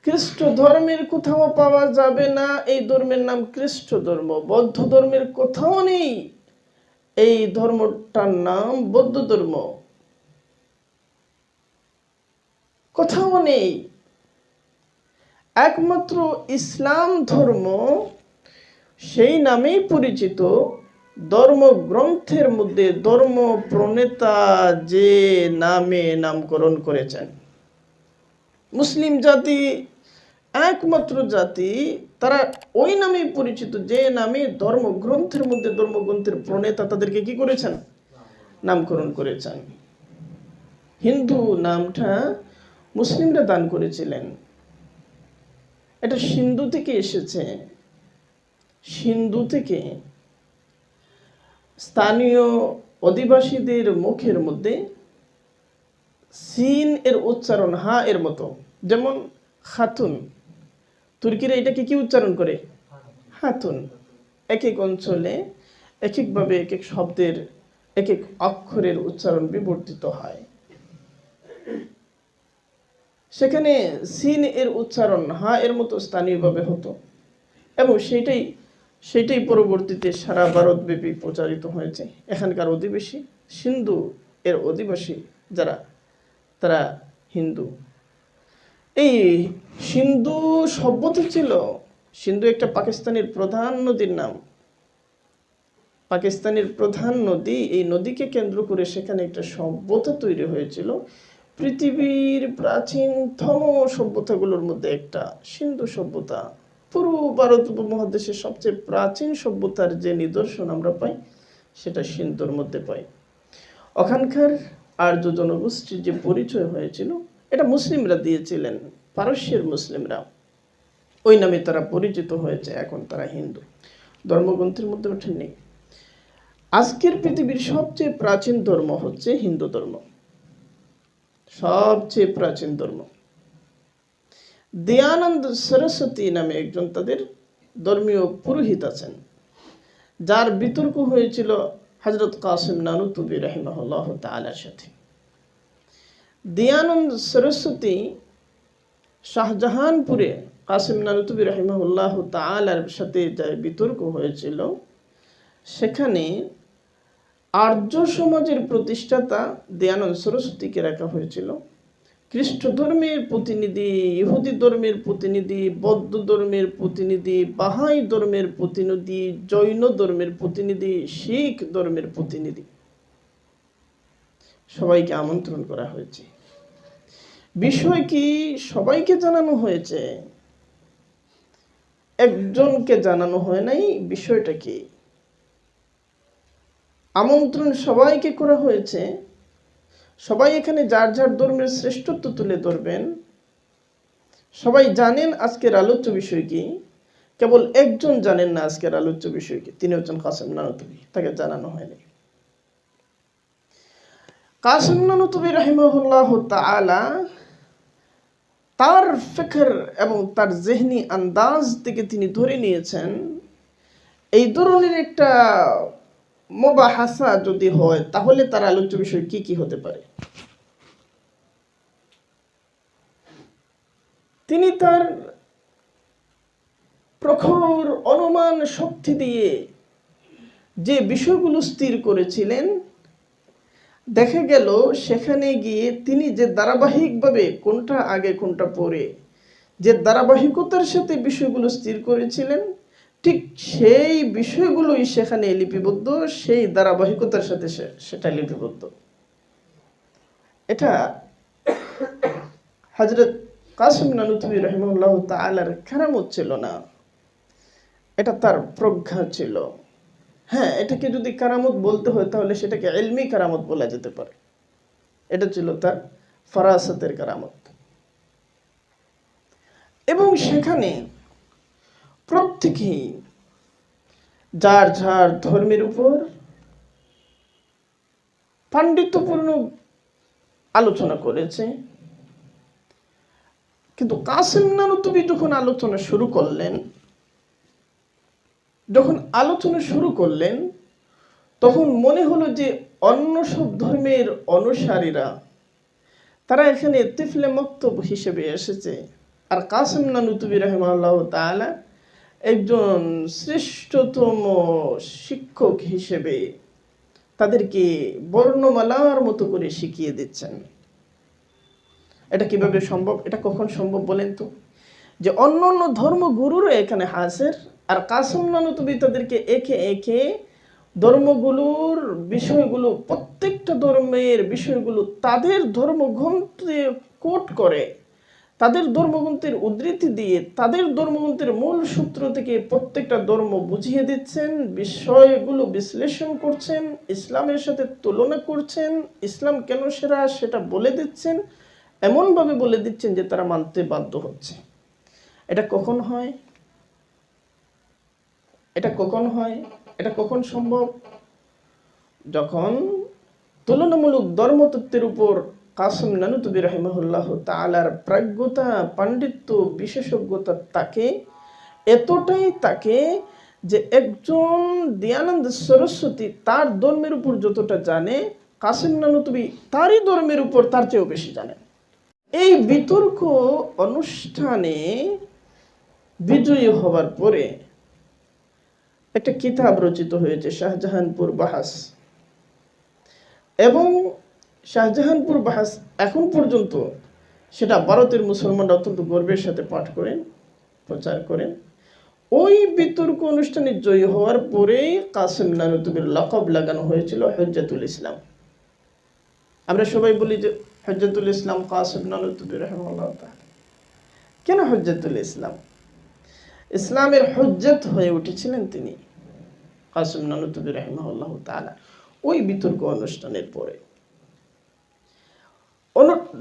খ্রিস্ট ধর্মের কোথাও পাওয়া যাবে না এই ধর্মের নাম খ্রিস্ট ধর্ম। বৌদ্ধ ধর্মের কোথাও নেই এই ধর্মটার নাম বৌদ্ধ ধর্ম, কোথাও নেই। একমাত্র ইসলাম ধর্ম সেই নামেই পরিচিত। ধর্মগ্রন্থের মধ্যে ধর্ম প্রণেতা যে নামে নামকরণ করেছেন, মুসলিম জাতি একমাত্র জাতি, তারা ওই নামে পরিচিত যে নামে ধর্মগ্রন্থের মধ্যে ধর্মগ্রন্থের প্রণেতা তাদেরকে কি করেছেন? নামকরণ করেছেন। হিন্দু নামটা মুসলিমরা দান করেছিলেন। এটা সিন্ধু থেকে এসেছে। সিন্ধু থেকে স্থানীয় অধিবাসীদের মুখের মধ্যে সিন এর উচ্চারণ হা এর মতো, যেমন খাতুন, তুর্কিরা এটাকে কি উচ্চারণ করে? হাতুন। এক এক অঞ্চলে এক একভাবে এক এক শব্দের এক এক অক্ষরের উচ্চারণ বিবর্তিত হয়। সেখানে সিন এর উচ্চারণ হা এর মতো স্থানীয়ভাবে হতো এবং সেইটাই পরবর্তীতে সারা ভারতব্যাপী প্রচারিত হয়েছে। এখানকার অধিবাসী, সিন্ধু এর অধিবাসী যারা, তারা হিন্দু। এই সিন্ধু সভ্যতা ছিল। সিন্ধু একটা পাকিস্তানের প্রধান নদীর নাম। পাকিস্তানের প্রধান নদী, এই নদীকে কেন্দ্র করে সেখানে একটা সভ্যতা তৈরি হয়েছিল। পৃথিবীর প্রাচীনতম সভ্যতাগুলোর মধ্যে একটা সিন্ধু সভ্যতা। পুরো ভারত উপমহাদেশের সবচেয়ে প্রাচীন সভ্যতার যে নিদর্শন আমরা পাই সেটা সিন্ধুর মধ্যে পাই। ওখানকার আর্য জনগোষ্ঠীর যে পরিচয় হয়েছিল এটা মুসলিমরা দিয়েছিলেন, পারস্যের মুসলিমরা। ওই নামে তারা পরিচিত হয়েছে। এখন তারা হিন্দু। ধর্মগ্রন্থের মধ্যে ওঠেন নেই। আজকের পৃথিবীর সবচেয়ে প্রাচীন ধর্ম হচ্ছে হিন্দু ধর্ম, সবচেয়ে প্রাচীন ধর্ম। দয়ানন্দ সরস্বতী নামে একজন তাদের ধর্মীয় পুরোহিত আছেন, যার বিতর্ক হয়েছিল হযরত কাসিম নানুতুবি রাহিমাহুল্লাহ তাআলার সাথে। দয়ানন্দ সরস্বতী শাহজাহানপুরে কাসিম নানুতুবি রাহিমাহুল্লাহ তাআলার সাথে যে বিতর্ক হয়েছিল, সেখানে আর্য সমাজের প্রতিষ্ঠাতা দয়ানন্দ সরস্বতীকে রাখা হয়েছিল। খ্রিস্ট ধর্মের প্রতিনিধি, ইহুদি ধর্মের প্রতিনিধি, বৌদ্ধ ধর্মের প্রতিনিধি, বাহাই ধর্মের প্রতিনিধি, জৈন ধর্মের প্রতিনিধি, শিখ ধর্মের প্রতিনিধি, সবাইকে আমন্ত্রণ করা হয়েছে। বিষয় কি? সবাইকে জানানো হয়েছে, একজনকে জানানো হয় নাই। বিষয়টা কি? আমন্ত্রণ সবাইকে করা হয়েছে। সবাই এখানে যার যার ধর্মের শ্রেষ্ঠত্ব তুলে ধরবেন। সবাই জানেন আজকের আলোচ্য বিষয় কি, কেবল একজন জানেন না আজকের আলোচ্য বিষয় কি, তিনি হচ্ছেন কাসিম নানুতুবি। তাকে জানানো হয়নি। কাসিম নানুতুবি রাহিমাহুল্লাহ তাআলা তার ফিকর এবং তার জেহনি আন্দাজ থেকে তিনি ধরে নিয়েছেন এই ধরনের একটা মুবাহাসা যদি হয় তাহলে তার আলোচ্য বিষয় কি কি হতে পারে। তিনি তার প্রখর অনুমান শক্তি দিয়ে যে বিষয়গুলো স্থির করেছিলেন, দেখা গেল সেখানে গিয়ে তিনি যে ধারাবাহিকভাবে কোনটা আগে কোনটা পরে যে ধারাবাহিকতার সাথে বিষয়গুলো স্থির করেছিলেন, ঠিক সেই বিষয়গুলোই সেখানে লিপিবদ্ধ, সেই ধারাবাহিকতার সাথে সেটা লিপিবদ্ধ। এটা হযরত কাসিম নানুতুবি রাহিমাহুল্লাহ তাআলার কারামত ছিল না, এটা তার প্রজ্ঞা ছিল। হ্যাঁ, এটাকে যদি কারামত বলতে হয় তাহলে সেটাকে ইলমি কারামত বলা যেতে পারে। এটা ছিল তার ফারাসাতের কারামত। এবং সেখানে প্রত্যেকেই যার যার ধর্মের উপর পাণ্ডিত্যপূর্ণ আলোচনা করেছে। কিন্তু কাসিম নানুতুবি যখন আলোচনা শুরু করলেন তখন মনে হলো যে অন্য সব ধর্মের অনুসারীরা তারা এখানে তিফলে মক্তব হিসেবে এসেছে, আর কাসিম নানুতুবি রাহিমাহুল্লাহ তাআলা একজন শ্রেষ্ঠতম শিক্ষক হিসেবে তাদেরকে বর্ণমালার মতো করে শিখিয়ে দিচ্ছেন। এটা কিভাবে সম্ভব? এটা কখন সম্ভব বলেন তো? যে অন্য অন্য ধর্মগুরুরা এখানে হাজির, আর কাসিম নানুতুবি তাদেরকে একে একে ধর্মগুলোর বিষয়গুলো, প্রত্যেকটা ধর্মের বিষয়গুলো তাদের ধর্মগ্রন্থে কোট করে, তাদের ধর্মগ্রন্থের উদ্ধৃতি দিয়ে, তাদের ধর্মগ্রন্থের মূল সূত্র থেকে প্রত্যেকটা ধর্ম বুঝিয়ে দিচ্ছেন, বিষয়গুলো বিশ্লেষণ করছেন, ইসলামের সাথে তুলনা করছেন, ইসলাম কেন সেরা সেটা বলে দিচ্ছেন, এমনভাবে বলে দিচ্ছেন যে তারা মানতে বাধ্য হচ্ছে। এটা কখন হয়? এটা কখন হয়? এটা কখন সম্ভব? যখন তুলনামূলক ধর্মতত্ত্বের উপর কাসিম নানুতুবি রাহিমাহুল্লাহ তাআলার প্রাজ্ঞতা, পাণ্ডিত্য, বিশেষজ্ঞতা এতটাই তাকে যে একজন দয়ানন্দ সরস্বতী তার ধর্মের উপর যতটা জানে, কাসিম নানুতুবি তারই ধর্মের উপর তার চেয়েও বেশি জানেন। এই বিতর্ক অনুষ্ঠানে বিজয়ী হবার পরে একটা কিতাব রচিত হয়েছে, শাহজাহানপুর বাহাস। এবং শাহজাহানপুর বাহাস এখন পর্যন্ত সেটা ভারতের মুসলমানরা অত্যন্ত গর্বের সাথে পাঠ করেন, প্রচার করেন। ওই বিতর্ক অনুষ্ঠানে জয়ী হওয়ার পরেই কাসিম নানুতুবির লকব লাগানো হয়েছিল হুজ্জাতুল ইসলাম। আমরা সবাই বলি যে হুজ্জাতুল ইসলাম কাসিম নানুতুবি রাহিমাহুল্লাহ তাআলা। কেন হুজ্জাতুল ইসলাম? ইসলামের হুজ্জত হয়ে উঠেছিলেন তিনি, কাসিম নানুতুবি রাহিমাহুল্লাহ তাআলা, ওই বিতর্ক অনুষ্ঠানের পরে।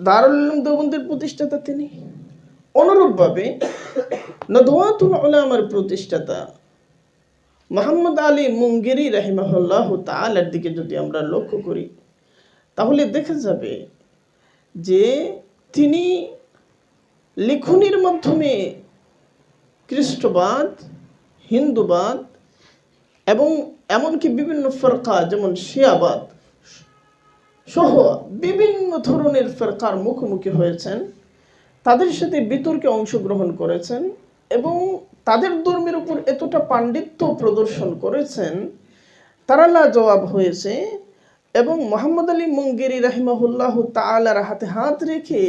দারুল উলুম দেওবন্দের প্রতিষ্ঠাতা তিনি। অনুরূপভাবে নদওয়াতুল উলামার প্রতিষ্ঠাতা মুহাম্মদ আলী মুঙ্গেরি রাহিমাহুল্লাহ তাআলার দিকে যদি আমরা লক্ষ্য করি, তাহলে দেখা যাবে যে তিনি লিখনির মাধ্যমে খ্রিস্টবাদ, হিন্দুবাদ এবং এমনকি বিভিন্ন ফরকা যেমন শিয়াবাদ সহ বিভিন্ন ধরনের ফরকার মুখোমুখি হয়েছেন, তাদের সাথে বিতর্কে অংশগ্রহণ করেছেন এবং তাদের ধর্মের উপর এতটা পাণ্ডিত্য প্রদর্শন করেছেন, তারা লাজবাব হয়েছে। এবং মুহাম্মদ আলী মুঙ্গেরি রাহিমাহুল্লাহ তাআলার হাতে হাত রেখে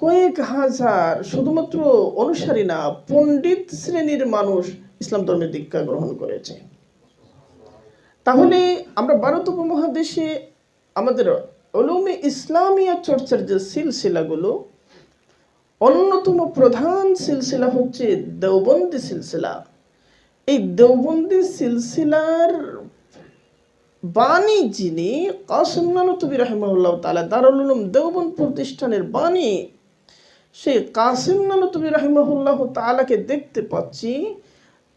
কয়েক হাজার শুধুমাত্র অনুসারী না, পণ্ডিত শ্রেণীর মানুষ ইসলাম ধর্মের দীক্ষা গ্রহণ করেছে। তাহলে আমরা ভারত উপমহাদেশে আমাদের উলুমে ইসলামিয়া চর্চার যে সিলসিলাগুলো, অন্যতম প্রধান সিলসিলা হচ্ছে দেওবন্দি সিলসিলা। এই দেওবন্দি সিলসিলার বাণী যিনি, কাসিম নানুতুবি রাহিমাহুল্লাহ তাআলা, দারুল উলুম দেওবন্দ প্রতিষ্ঠানের বাণী, সেই কাসিম নানুতুবি রাহিমাহুল্লাহ তাআলাকে দেখতে পাচ্ছি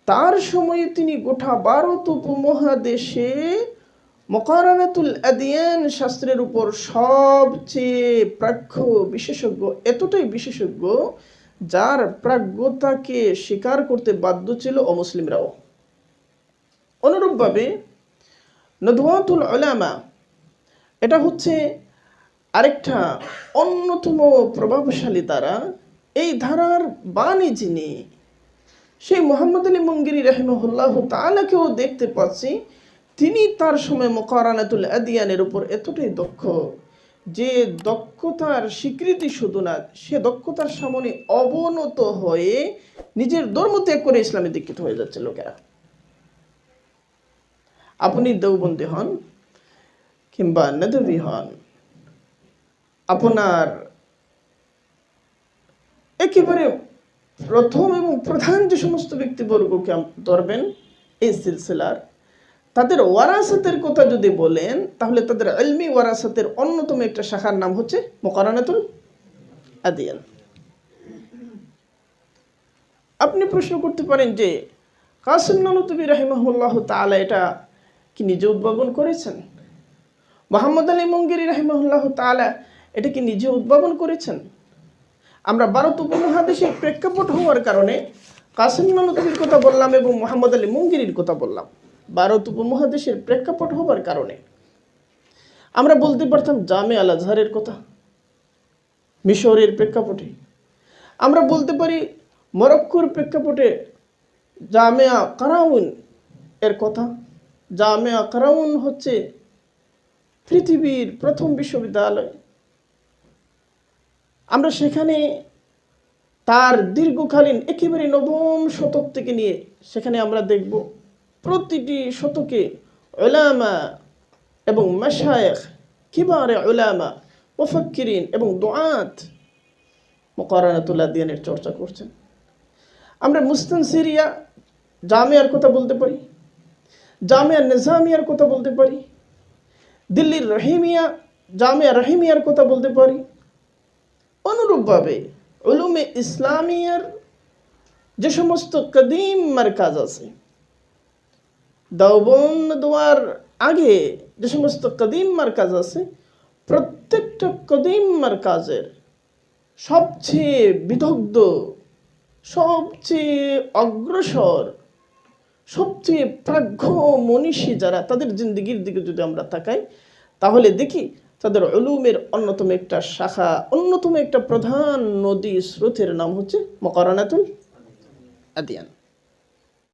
তার সময়ে তিনি গোটা ভারত উপমহাদেশে মুকারানাতুল আদিয়ান শাস্ত্রের উপর সবচেয়ে প্রাজ্ঞ বিশেষজ্ঞ, এতটাই বিশেষজ্ঞ যার প্রাজ্ঞতাকে স্বীকার করতে বাধ্য ছিল অমুসলিমরাও। অনুরূপভাবে নদওয়াতুল উলামা, এটা হচ্ছে আরেকটা অন্যতম প্রভাবশালী ধারা। এই ধারার বাণী যিনি, সেই মুহাম্মদ আলী মুঙ্গেরি রাহিমাহুল্লাহ তাআলাকেও দেখতে পাচ্ছি তিনি তার সময় মুকারানাতুল আদিয়ানের উপর এতটাই দক্ষ যে দক্ষতার স্বীকৃতি শুধু না, সে দক্ষতার সামনে অবনত হয়ে নিজের ধর্ম ত্যাগ করে ইসলামে দীক্ষিত হয়ে যাচ্ছে লোকেরা। আপনি দেওবন্দি হন কিংবা নদভী হন, আপনার একেবারে প্রথম এবং প্রধান যে সমস্ত ব্যক্তিবর্গকে ধরবেন এই সিলসিলার, তাদের ওয়ারাসাতের কথা যদি বলেন, তাহলে তাদের ইলমি ওয়ারাসাতের অন্যতম একটা শাখার নাম হচ্ছে মুকারানাতুল আদিয়ান। আপনি প্রশ্ন করতে পারেন যে কাসিম নানুতুবি রাহিমাহুল্লাহ তাআলা এটা কি নিজে উদ্ভাবন করেছেন? মুহাম্মদ আলী মুঙ্গেরি রাহিমাহুল্লাহ তাআলা এটা কি নিজে উদ্ভাবন করেছেন? আমরা ভারত উপমহাদেশের প্রেক্ষাপট হওয়ার কারণে কাসিম নানুতুবির কথা বললাম এবং মুহাম্মদ আলী মুঙ্গেরির কথা বললাম। ভারত উপমহাদেশের প্রেক্ষাপট হওয়ার কারণে আমরা বলতে পারতাম জামে আল আজহারের কথা, মিশরের প্রেক্ষাপটে। আমরা বলতে পারি মরক্কোর প্রেক্ষাপটে জামিয়া কারাউন এর কথা। জামিয়া কারাউন হচ্ছে পৃথিবীর প্রথম বিশ্ববিদ্যালয়। আমরা সেখানে তার দীর্ঘকালীন একেবারে নবম শতক থেকে নিয়ে সেখানে আমরা দেখব প্রতিটি শতকে উলামা এবং মাশায়েখ, কিবারে উলামা, মুফাক্কিরিন এবং দুআত মুকারানাতুল আদিয়ানের চর্চা করছেন। আমরা মুস্তানসিরিয়া জামিয়ার কথা বলতে পারি, জামিয়া নিজামিয়ার কথা বলতে পারি, দিল্লির রহিমিয়া জামিয়া রহিমিয়ার কথা বলতে পারি। অনুরূপভাবে উলুমে ইসলামিয়ার যে সমস্ত কদিম মারকাজ আছে, দেওবন্দ দোয়ার আগে যে সমস্ত কদিম মারকাজ আছে, প্রত্যেকটা কদিম মারকাজের সবচেয়ে বিদগ্ধ, সবচেয়ে অগ্রসর, সবচেয়ে প্রাজ্ঞ মনীষী যারা, তাদের জিন্দেগির দিকে যদি আমরা তাকাই তাহলে দেখি তাদের উলুমের অন্যতম একটা শাখা, অন্যতম একটা প্রধান নদী স্রোতের নাম হচ্ছে মুকারানাতুল আদিয়ান।